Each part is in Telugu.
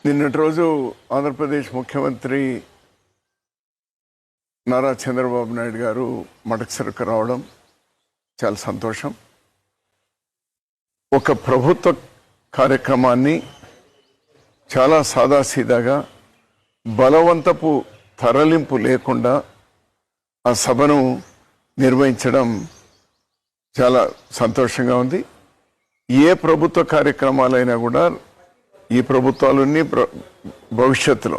నిన్నటి రోజు ఆంధ్రప్రదేశ్ ముఖ్యమంత్రి నారా చంద్రబాబు నాయుడు గారు మడకసిరకు రావడం చాలా సంతోషం. ఒక ప్రభుత్వ కార్యక్రమాన్ని చాలా సాదాసీదాగా బలవంతపు తరలింపు లేకుండా ఆ సభను నిర్వహించడం చాలా సంతోషంగా ఉంది. ఏ ప్రభుత్వ కార్యక్రమాలైనా కూడా ఈ ప్రభుత్వాలన్నీ భవిష్యత్తులో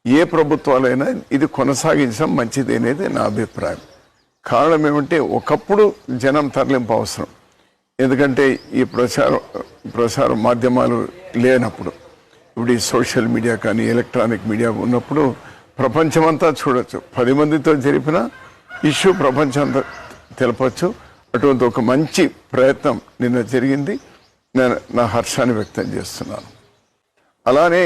ఏ ప్రభుత్వాలైనా ఇది కొనసాగించడం మంచిది అనేది నా అభిప్రాయం. కారణం ఏమంటే ఒకప్పుడు జనం తరలింపు అవసరం, ఎందుకంటే ఈ ప్రసార మాధ్యమాలు లేనప్పుడు, ఇప్పుడు ఈ సోషల్ మీడియా కానీ ఎలక్ట్రానిక్ మీడియా ఉన్నప్పుడు ప్రపంచమంతా చూడొచ్చు. 10 మందితో జరిపిన ఇష్యూ ప్రపంచమంతా తెలపచ్చు. అటువంటి ఒక మంచి ప్రయత్నం నిన్న జరిగింది. నేను నా హర్షాన్ని వ్యక్తం చేస్తున్నాను. అలానే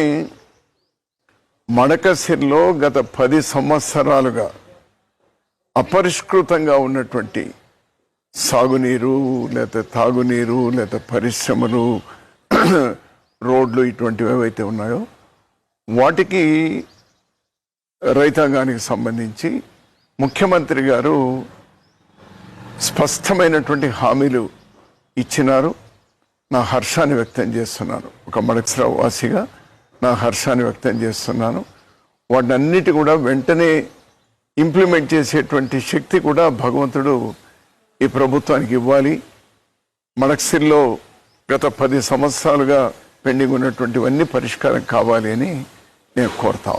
మడకసిరిలో గత 10 సంవత్సరాలుగా అపరిష్కృతంగా ఉన్నటువంటి సాగునీరు లేదా తాగునీరు లేదా పరిశ్రమలు రోడ్లు ఇటువంటివి ఏవైతే ఉన్నాయో వాటికి రైతాంగానికి సంబంధించి ముఖ్యమంత్రి గారు స్పష్టమైనటువంటి హామీలు ఇచ్చినారు. నా హర్షాన్ని వ్యక్తం చేస్తున్నాను. ఒక మడకసిర వాసిగా నా హర్షాన్ని వ్యక్తం చేస్తున్నాను. వాటన్నిటి కూడా వెంటనే ఇంప్లిమెంట్ చేసేటువంటి శక్తి కూడా భగవంతుడు ఈ ప్రభుత్వానికి ఇవ్వాలి. మడకసిరిలో గత 10 సంవత్సరాలుగా పెండింగ్ ఉన్నటువంటివన్నీ పరిష్కారం కావాలి అని నేను కోరుతా